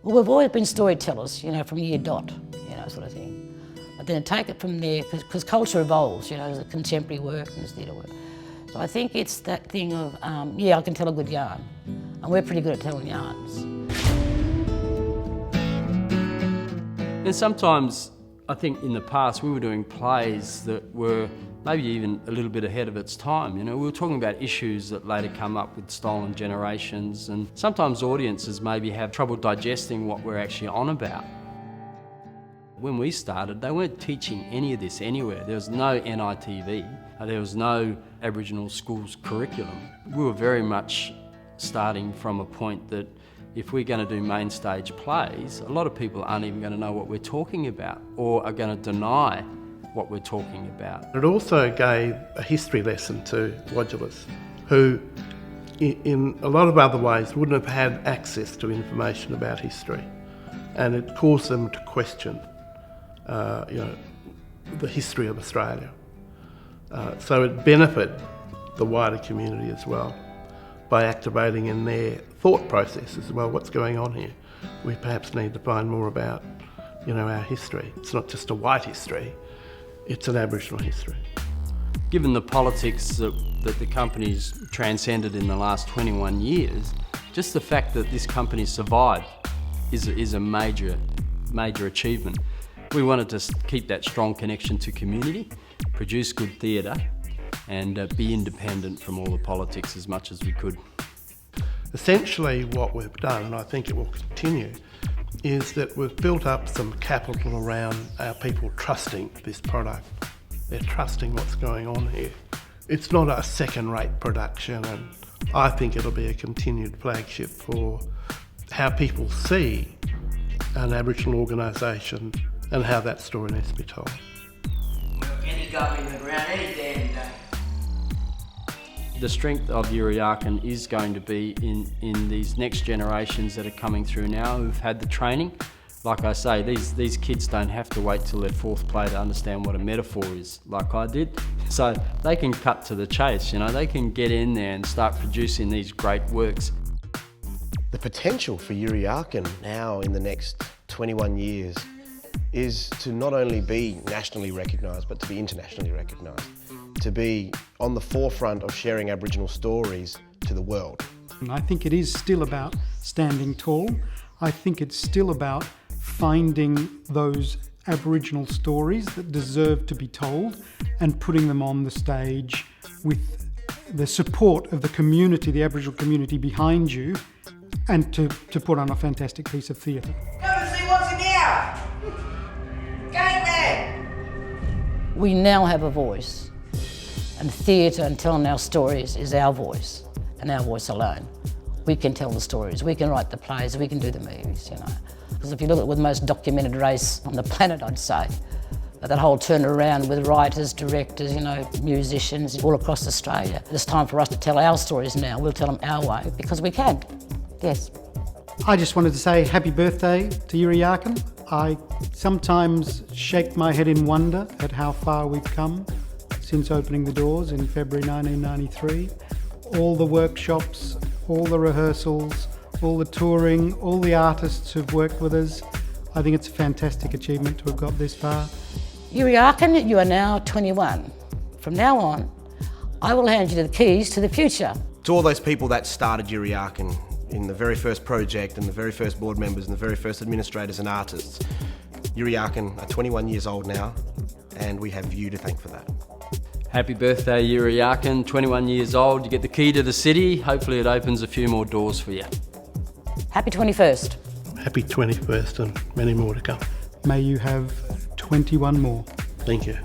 Well, we've always been storytellers, from year dot, sort of thing. But then take it from there, because culture evolves, there's contemporary work and there's theatre work. So I think it's that thing of, I can tell a good yarn, and we're pretty good at telling yarns. And sometimes, I think in the past we were doing plays that were maybe even a little bit ahead of its time. We were talking about issues that later come up with stolen generations, and sometimes audiences maybe have trouble digesting what we're actually on about. When we started, they weren't teaching any of this anywhere. There was no NITV, there was no Aboriginal schools curriculum. We were very much starting from a point that if we're going to do main stage plays, a lot of people aren't even going to know what we're talking about or are going to deny what we're talking about. It also gave a history lesson to Wadjalas, who in a lot of other ways wouldn't have had access to information about history, and it caused them to question the history of Australia. So it benefited the wider community as well by activating in their thought process as well, what's going on here. We perhaps need to find more about our history. It's not just a white history, it's an Aboriginal history. Given the politics that the company's transcended in the last 21 years, just the fact that this company survived is a major achievement. We wanted to keep that strong connection to community, produce good theatre, and be independent from all the politics as much as we could. Essentially what we've done, and I think it will continue, is that we've built up some capital around our people trusting this product. They're trusting what's going on here. It's not a second-rate production, and I think it'll be a continued flagship for how people see an Aboriginal organisation and how that story needs to be told. Any gum in the ground any damn day. The strength of Yirra Yaakin is going to be in these next generations that are coming through now who've had the training. Like I say, these kids don't have to wait till their fourth play to understand what a metaphor is, like I did. So they can cut to the chase, they can get in there and start producing these great works. The potential for Yirra Yaakin now in the next 21 years is to not only be nationally recognised, but to be internationally recognised, to be on the forefront of sharing Aboriginal stories to the world. And I think it is still about standing tall. I think it's still about finding those Aboriginal stories that deserve to be told and putting them on the stage with the support of the community, the Aboriginal community behind you, and to put on a fantastic piece of theatre. Come and see what's in here! Gang there! We now have a voice, and theatre and telling our stories is our voice, and our voice alone. We can tell the stories, we can write the plays, we can do the movies, Because if you look at the most documented race on the planet, I'd say, that whole turnaround with writers, directors, musicians all across Australia. It's time for us to tell our stories now. We'll tell them our way, because we can. Yes. I just wanted to say happy birthday to Yirra Yaakin. I sometimes shake my head in wonder at how far we've come since opening the doors in February 1993. All the workshops, all the rehearsals, all the touring, all the artists who've worked with us. I think it's a fantastic achievement to have got this far. Yirra Yaakin, you are now 21. From now on, I will hand you the keys to the future. To all those people that started Yirra Yaakin in the very first project and the very first board members and the very first administrators and artists, Yirra Yaakin are 21 years old now, and we have you to thank for that. Happy birthday, Yirra Yaakin, 21 years old. You get the key to the city. Hopefully it opens a few more doors for you. Happy 21st. Happy 21st and many more to come. May you have 21 more. Thank you.